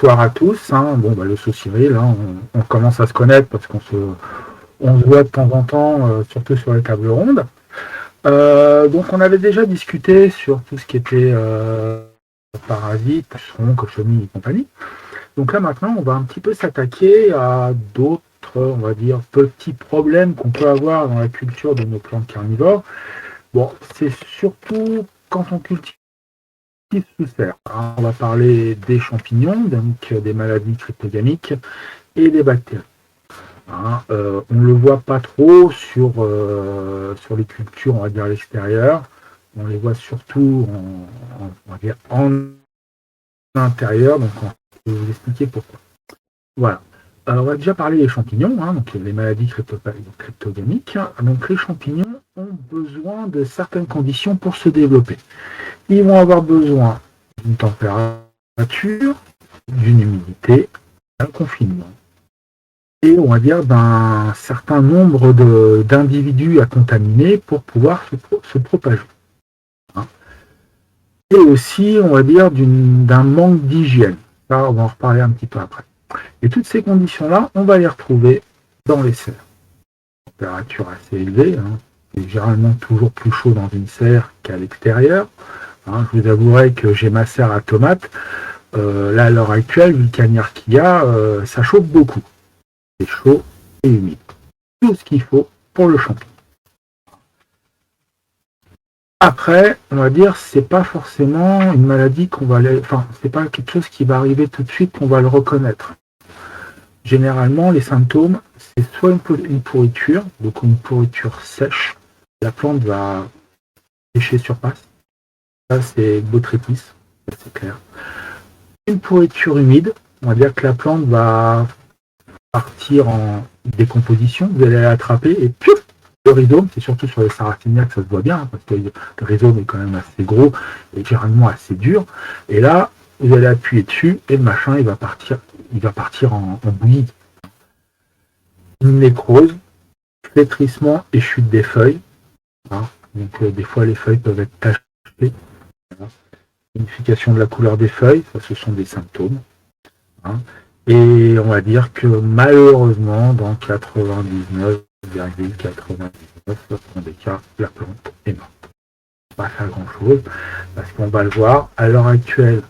bonsoir à tous. Bon, le Sauciril, on commence à se connaître parce on se voit de temps en temps, surtout sur les tables rondes. Donc, on avait déjà discuté sur tout ce qui était parasites, pucerons, cochonneries et compagnie. Donc là, maintenant, on va un petit peu s'attaquer à d'autres, on va dire, petits problèmes qu'on peut avoir dans la culture de nos plantes carnivores. Bon, c'est surtout quand on cultive sous serre. On va parler des champignons, donc des maladies cryptogamiques et des bactéries. On ne le voit pas trop sur les cultures, on va dire, à l'extérieur. On les voit surtout on va dire, en intérieur, donc je vais vous expliquer pourquoi. Voilà. On va déjà parler des champignons, donc les maladies cryptogamiques. Donc les champignons ont besoin de certaines conditions pour se développer. Ils vont avoir besoin d'une température, d'une humidité, d'un confinement, et on va dire d'un certain nombre d'individus à contaminer pour pouvoir se propager. Et aussi, on va dire, d'un manque d'hygiène. Ça, on va en reparler un petit peu après. Et toutes ces conditions-là, on va les retrouver dans les serres. Température assez élevée, c'est généralement toujours plus chaud dans une serre qu'à l'extérieur. Je vous avouerai que j'ai ma serre à tomates. Là, à l'heure actuelle, vu le cagnard qu'il y a, ça chauffe beaucoup. C'est chaud et humide. Tout ce qu'il faut pour le champignon. Après, on va dire, c'est pas forcément une maladie c'est pas quelque chose qui va arriver tout de suite qu'on va le reconnaître. Généralement, les symptômes, c'est soit une pourriture, donc une pourriture sèche. La plante va sécher sur place. Ça, c'est botrytis, c'est clair. Une pourriture humide, on va dire que la plante va partir en décomposition, vous allez l'attraper et piouf, le rhizome, c'est surtout sur les sarracénias que ça se voit bien, parce que le rhizome est quand même assez gros et généralement assez dur. Et là, vous allez appuyer dessus et le machin, il va partir en bouillie. Une nécrose, flétrissement et chute des feuilles. Donc des fois, les feuilles peuvent être tachées. Unification de la couleur des feuilles, ça, ce sont des symptômes. Et on va dire que malheureusement, dans 99,99% des cas, la plante est morte. Pas faire grand chose, parce qu'on va le voir, à l'heure actuelle,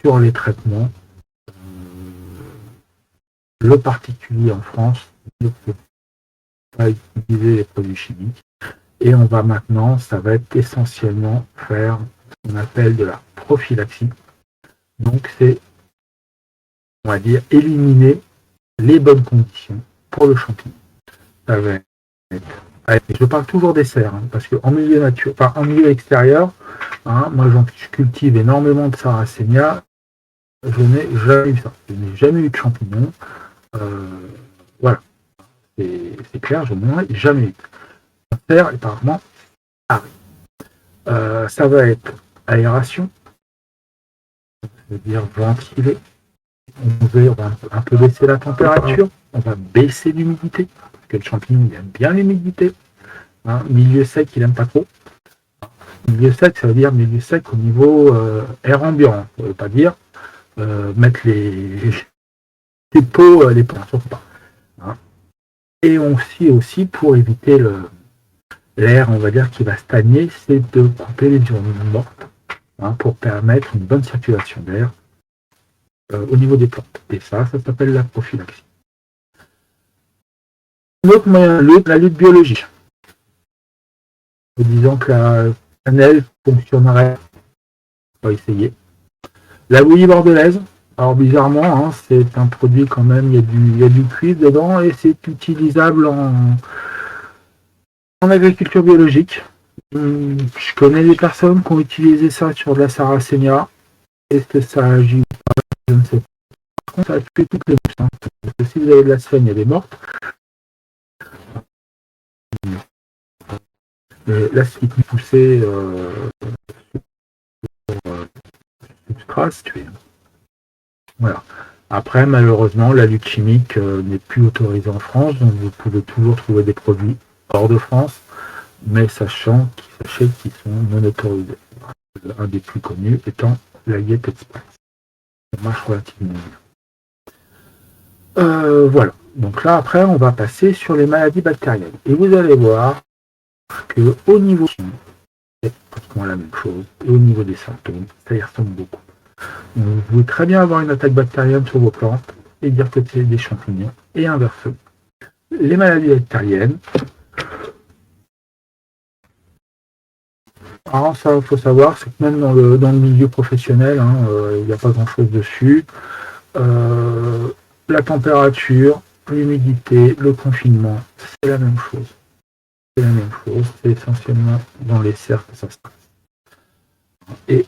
sur les traitements, le particulier en France ne peut pas utiliser les produits chimiques. Et on va maintenant, ça va être essentiellement faire ce qu'on appelle de la prophylaxie. Donc c'est, on va dire, éliminer les bonnes conditions pour le champignon. Ça va être, je parle toujours des serres, parce qu'en milieu en milieu extérieur, moi je cultive énormément de sarracénia, je n'ai jamais eu ça. Je n'ai jamais eu de champignons. Voilà. C'est clair, je n'en ai jamais eu. La serre est apparemment aride. Ça va être aération, c'est-à-dire ventiler. On va un peu baisser la température, on va baisser l'humidité, parce que le champignon il aime bien l'humidité. Milieu sec, il n'aime pas trop. Milieu sec, ça veut dire milieu sec au niveau air ambiant. Ça ne veut pas dire mettre les pots, surtout pas. Et aussi pour éviter l'air, on va dire, qui va stagner, c'est de couper les urines mortes pour permettre une bonne circulation d'air au niveau des plantes. Et ça s'appelle la prophylaxie. Un autre moyen de lutte, la lutte biologique. Disons que la cannelle fonctionnerait, on va essayer. La bouillie bordelaise, alors bizarrement, c'est un produit quand même, il y a du cuivre dedans et c'est utilisable en agriculture biologique. Je connais des personnes qui ont utilisé ça sur de la sarracénia. Est-ce que ça agit ou pas? Je ne sais pas. Par contre, ça a tué toutes les mouches. Parce que si vous avez de la sphène, elle est morte. L'acide qui poussait sur substrat, c'est tué. Voilà. Après, malheureusement, la lutte chimique n'est plus autorisée en France, donc vous pouvez toujours trouver des produits hors de France, mais sachez qu'ils sont non autorisés. Un des plus connus étant la Yet Express. ça marche relativement bien. Voilà. Donc là, après, on va passer sur les maladies bactériennes. Et vous allez voir que au niveau c'est pratiquement la même chose. Et au niveau des symptômes, ça y ressemble beaucoup. Donc, vous pouvez très bien avoir une attaque bactérienne sur vos plantes et dire que c'est des champignons, et inversement. Les maladies bactériennes, alors ça, il faut savoir, c'est que même dans le milieu professionnel, il n'y a pas grand-chose dessus. La température, l'humidité, le confinement, c'est la même chose. C'est la même chose, c'est essentiellement dans les cercles que ça se passe. Et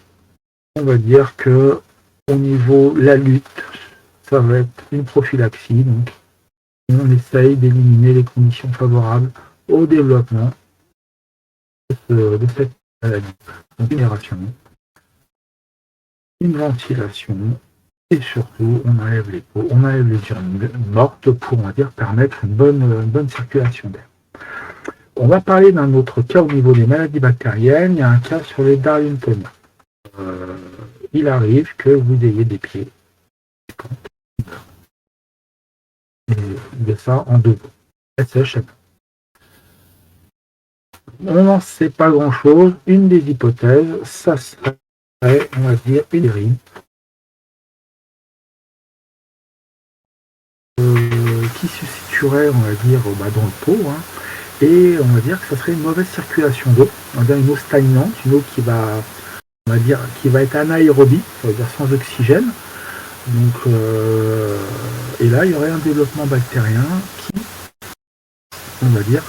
on va dire que au niveau de la lutte, ça va être une prophylaxie, donc on essaye d'éliminer les conditions favorables au développement de cette maladie. Donc une aération, une ventilation, et surtout on enlève les peaux, on enlève les urines mortes pour, on va dire, permettre une bonne circulation d'air. On va parler d'un autre cas au niveau des maladies bactériennes. Il y a un cas sur les Darlingtoniens. Il arrive que vous ayez des pieds. Et de ça en 2 jours. SHM. On n'en sait pas grand-chose. Une des hypothèses, ça serait, on va dire, une dérive qui se situerait, on va dire, dans le pot. Et on va dire que ça serait une mauvaise circulation d'eau. On va dire une eau stagnante, une eau qui va, on va dire, qui va être anaérobie, ça veut dire sans oxygène. Donc, et là, il y aurait un développement bactérien qui, on va dire,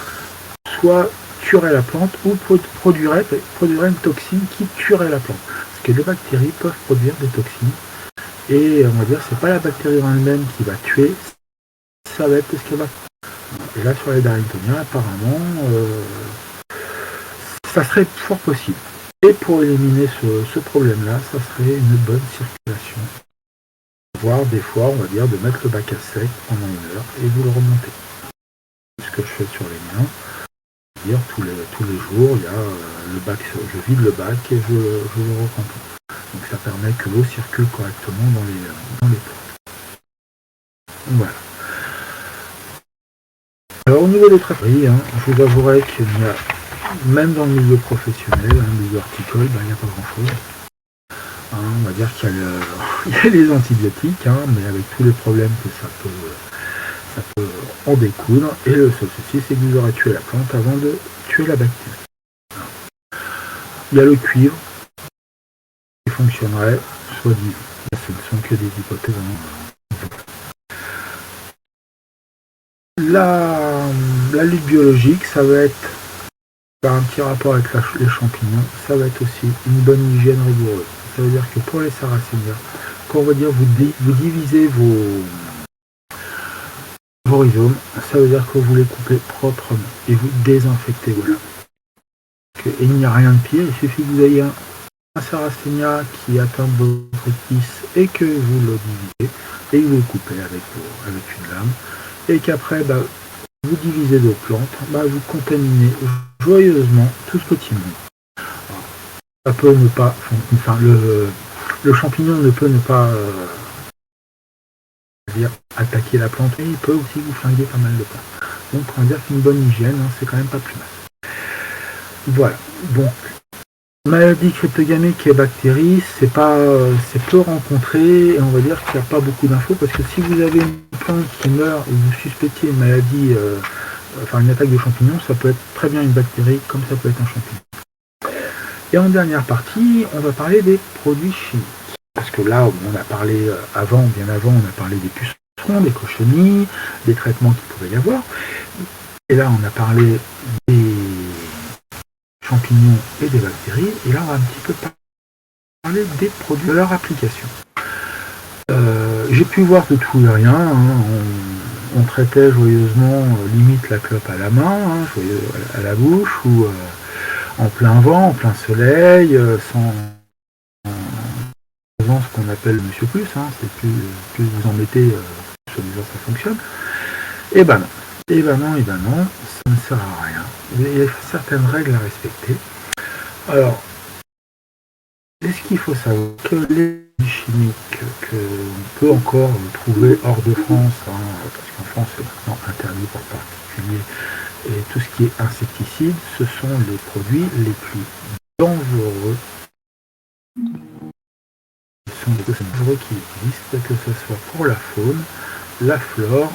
soit tuerait la plante ou produirait une toxine qui tuerait la plante. Parce que les bactéries peuvent produire des toxines. Et on va dire, c'est pas la bactérie en elle-même qui va tuer, ça va être ce qu'elle va. Et là, sur les Darlingtoniens, apparemment, ça serait fort possible. Et pour éliminer ce problème-là, ça serait une bonne circulation. Voire des fois, on va dire, de mettre le bac à sec pendant 1 heure et vous le remontez. Ce que je fais sur les miens, dire tous les jours, il y a le bac, je vide le bac et je le remplis. Donc ça permet que l'eau circule correctement dans les pots. Voilà. Alors au niveau des traitements, je vous avouerai qu'il y a, même dans le milieu professionnel, le milieu horticole, il n'y a pas grand-chose. On va dire qu'il y a les antibiotiques, mais avec tous les problèmes que ça peut en découdre. Et le seul souci, c'est que vous aurez tué la plante avant de tuer la bactérie. Il y a le cuivre qui fonctionnerait, soit dit. Ce ne sont que des hypothèses. La lutte biologique, ça va être, par un petit rapport avec les champignons, ça va être aussi une bonne hygiène rigoureuse. Ça veut dire que pour les Sarracenia, quand on va dire vous divisez vos rhizomes, ça veut dire que vous les coupez proprement et vous désinfectez. Voilà. Et il n'y a rien de pire, il suffit que vous ayez un Sarracenia qui atteint votre épice et que vous le divisez et que vous le coupez avec une lame et qu'après vous divisez vos plantes, vous contaminez joyeusement tout ce petit monde. Ça peut ne pas, enfin le champignon ne peut ne pas attaquer la plante et il peut aussi vous flinguer pas mal de plantes. Donc on va dire qu'une bonne hygiène, c'est quand même pas plus mal. Voilà, donc maladie cryptogamique et bactéries, c'est peu rencontré et on va dire qu'il n'y a pas beaucoup d'infos parce que si vous avez une plante qui meurt et vous suspectez une maladie, une attaque de champignons, ça peut être très bien une bactérie comme ça peut être un champignon. Et en dernière partie, on va parler des produits chimiques. Parce que là, on a parlé bien avant, on a parlé des pucerons, des cochonnies, des traitements qu'il pouvait y avoir. Et là, on a parlé des champignons et des bactéries. Et là, on va un petit peu parler des produits, de leur application. J'ai pu voir de tout et rien. On traitait joyeusement, limite la clope à la main, à la bouche, ou en plein vent, en plein soleil, sans ce qu'on appelle Monsieur Plus, c'est plus vous en mettez, soi-disant ça fonctionne. Et ben non, ça ne sert à rien. Il y a certaines règles à respecter. Alors, Est-ce qu'il faut savoir que les chimiques qu'on peut encore trouver hors de France, parce qu'en France c'est maintenant interdit par particulier, et tout ce qui est insecticide, ce sont les produits les plus dangereux. Ce sont les plus dangereux qui existent, que ce soit pour la faune, la flore,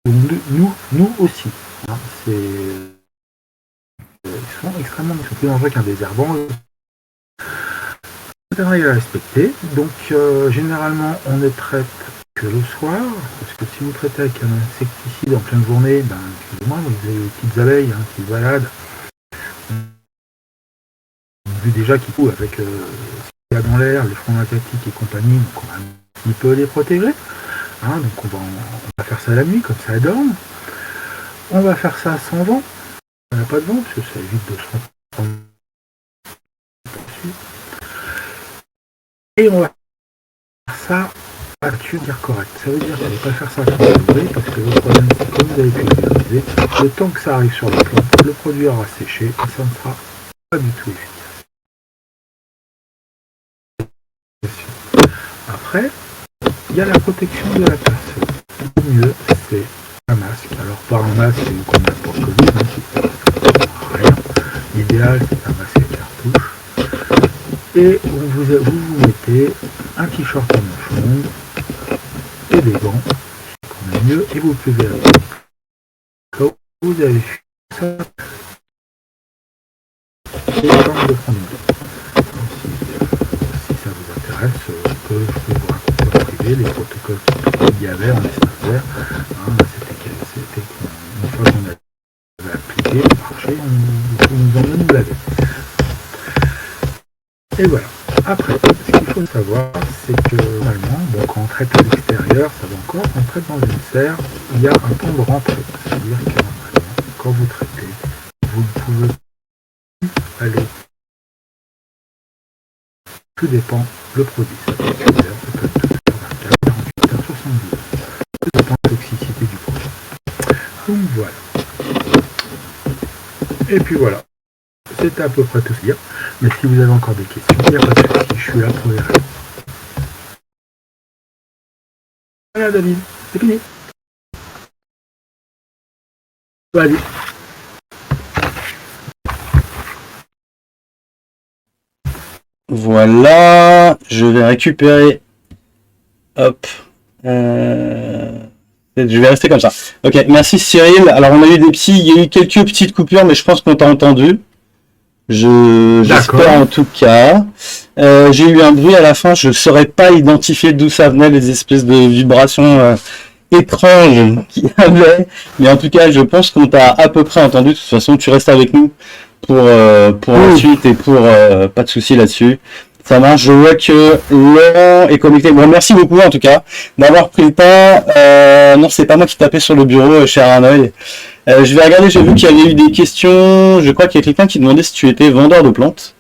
ou nous aussi. Ils sont plus dangereux qu'un désherbant. C'est une règle à respecter. Donc généralement on ne traite que le soir, parce que si vous traitez avec un insecticide en pleine journée, excusez-moi, vous avez les petites abeilles qui baladent. Vu déjà qu'ils courent avec ce qu'il y a dans l'air, les fronts aquatiques et compagnie, donc on va un petit peu les protéger. Donc on va faire ça la nuit, comme ça elles dorment. On va faire ça sans vent. Il n'y a pas de vent, parce que ça évite de se reprendre. Et on va faire ça à température correcte. Ça veut dire qu'on ne va pas faire ça à 30 degrés, parce que le problème, c'est comme vous avez pu le réaliser, le temps que ça arrive sur la plante, le produit aura séché, et ça ne sera pas du tout efficace. Après, il y a la protection de la personne. Le mieux, c'est un masque. Alors, par un masque qu'on a pour le Covid, qui ne sert à rien. L'idéal, c'est un masque à cartouche. Et vous mettez un t-shirt en manche longue et des gants, c'est mieux, et vous pouvez quand vous avez fait ça, et de prendre si ça vous intéresse, je peux vous raconter en privé les protocoles qu'il y avait en espace vert. C'était une fois qu'on avait appliqué le marché, on nous emmène nous laver. Et voilà. Après, ce qu'il faut savoir, c'est que normalement, quand on traite à l'extérieur, ça va encore, quand on traite dans une serre, il y a un temps de rentrée. C'est-à-dire que normalement, quand vous traitez, vous ne pouvez plus aller. Tout dépend le produit. Ça peut être 6 heures, ça peut être 24, 48 heures, 72 heures. Tout dépend de la toxicité du produit. Donc voilà. Et puis voilà. C'était à peu près tout ce dire. Mais si vous avez encore des questions, il n'y a pas de souci, je suis là pour les répondre. Voilà David, c'est fini. Vas-y. Voilà, je vais récupérer. Hop. Je vais rester comme ça. Ok, merci Cyril. Alors on a eu il y a eu quelques petites coupures, mais je pense qu'on t'a entendu. J'espère en tout cas. J'ai eu un bruit à la fin, je ne saurais pas identifier d'où ça venait, les espèces de vibrations étranges qu'il y avait. Mais en tout cas, je pense qu'on t'a à peu près entendu. De toute façon, tu restes avec nous pour la suite et pour pas de soucis là-dessus. Ça marche, je vois que Laurent est connecté. Bon, merci beaucoup en tout cas d'avoir pris le temps. Non, c'est pas moi qui tapais sur le bureau, cher Hanoï. Je vais regarder, j'ai vu qu'il y avait eu des questions. Je crois qu'il y a quelqu'un qui demandait si tu étais vendeur de plantes.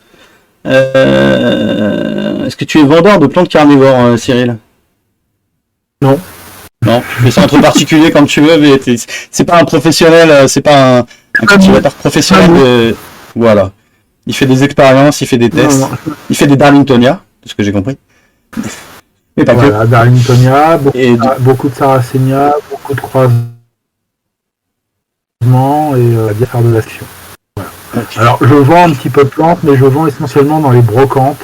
Est-ce que tu es vendeur de plantes carnivores, Cyril? Non. Non, tu fais ça entre particuliers comme tu veux, mais c'est pas un professionnel, c'est pas un cultivateur professionnel. Voilà. Il fait des expériences, il fait des tests, il fait des Darlingtonia, c'est ce que j'ai compris. Mais pas que. Darlingtonia, beaucoup de Sarracenia, beaucoup de croisements et faire de l'action. Voilà. Okay. Alors je vends un petit peu de plantes, mais je vends essentiellement dans les brocantes.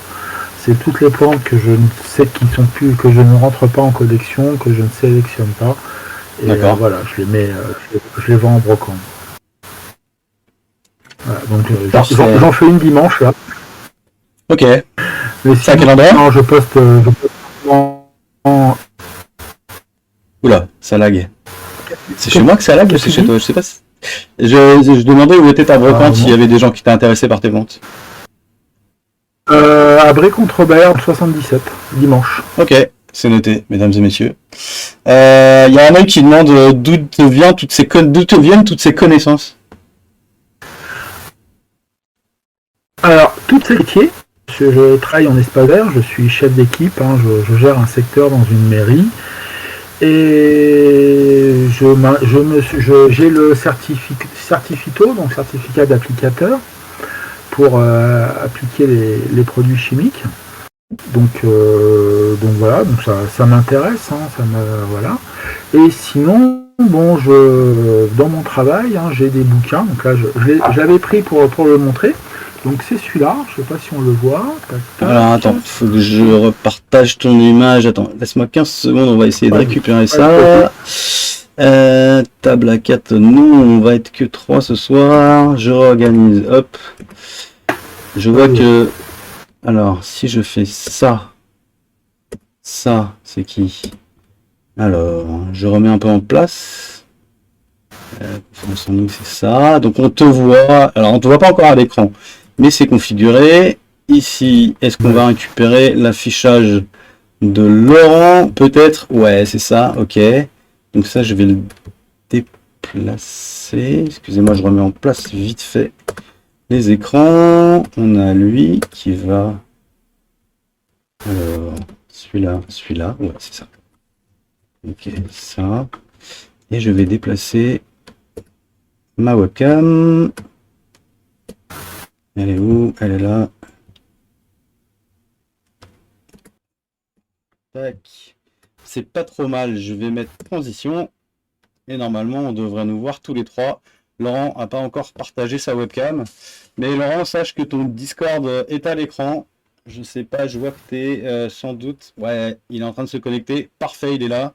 C'est toutes les plantes que je ne sais qui sont plus, que je ne rentre pas en collection, que je ne sélectionne pas. Et voilà, je les mets, je les vends en brocante. Voilà, donc j'en fais une dimanche là. Ok. Mais c'est à quel endroit? Non, je poste en... Oula, ça lag. C'est chez moi que ça lag ou c'est chez toi? Je sais pas. Je demandais où était ta brocante, s'il y avait des gens qui étaient intéressés par tes ventes. À Bray-contre-Robert, 77, dimanche. Ok, c'est noté, mesdames et messieurs. Il y a un homme qui demande d'où te viennent toutes ces connaissances. Alors, toutes ces métiers, je travaille en espace vert, je suis chef d'équipe, je gère un secteur dans une mairie. Et j'ai le certificat, donc certificat d'applicateur. pour appliquer les produits chimiques. Donc voilà, donc ça m'intéresse, hein, voilà. Et sinon, bon, dans mon travail, hein, j'ai des bouquins. Donc là, je l'avais pris pour le montrer. Donc c'est celui-là. Je sais pas si on le voit. Tac, tac. Alors attends, faut que je repartage ton image. Attends, laisse-moi 15 secondes, on va essayer de récupérer ça. Table à 4, non, on va être que 3 ce soir. Je réorganise, hop. Je vois que... Alors, si je fais ça, c'est qui? Alors, je remets un peu en place. C'est ça. Donc on te voit. Alors on te voit pas encore à l'écran, mais c'est configuré. Ici, est-ce qu'on va récupérer l'affichage de Laurent? Peut-être. Ouais, c'est ça. Ok. Donc ça, je vais le déplacer. Excusez-moi, je remets en place vite fait les écrans. On a lui qui va... Alors, celui-là. Ouais, c'est ça. Ok, ça. Et je vais déplacer ma webcam. Elle est où? Elle est là. Tac. C'est pas trop mal. Je vais mettre transition. Et normalement, on devrait nous voir tous les trois. Laurent n'a pas encore partagé sa webcam. Mais Laurent, sache que ton Discord est à l'écran. Je sais pas, je vois que tu es sans doute... Ouais, il est en train de se connecter. Parfait, il est là.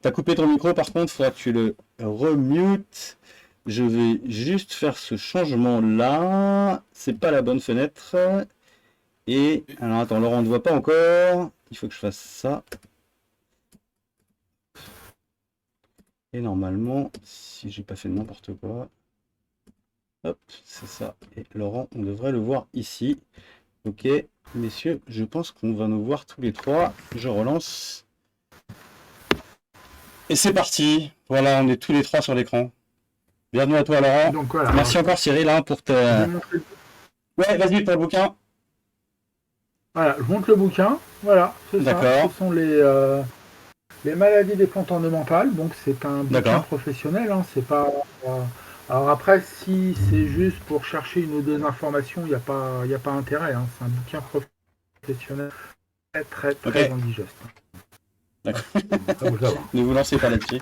Tu as coupé ton micro, par contre, il faudra que tu le remutes. Je vais juste faire ce changement-là. C'est pas la bonne fenêtre. Et... Alors attends, Laurent ne voit pas encore. Il faut que je fasse ça. Et normalement, si j'ai pas fait n'importe quoi... Hop, c'est ça. Et Laurent, on devrait le voir ici. Ok, messieurs, je pense qu'on va nous voir tous les trois. Je relance. Et c'est parti. Voilà, on est tous les trois sur l'écran. Bienvenue à toi, Laurent. Donc, voilà, merci encore, Cyril, hein, pour ta... Ouais, vas-y, pour le bouquin. Voilà, je montre le bouquin. Voilà, c'est ça. Ce sont les maladies des plantes ornementales. Donc, c'est un bouquin professionnel. Hein, c'est pas... Alors après, si c'est juste pour chercher une ou deux informations, il n'y a pas intérêt. Hein. C'est un bouquin professionnel très indigeste. D'accord. Ne vous lancez pas là-dessus.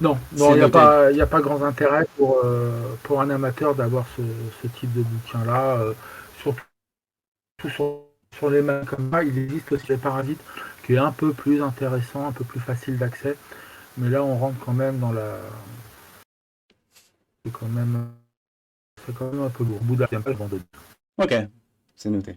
Non, il n'y a pas grand intérêt pour un amateur d'avoir ce type de bouquin-là. Surtout sur les mains comme ça, il existe aussi les parasites, qui est un peu plus intéressant, un peu plus facile d'accès. Mais là, on rentre quand même dans la... C'est quand même un peu lourd. Bouddha, il n'y a pas le abandonné. Ok, c'est noté.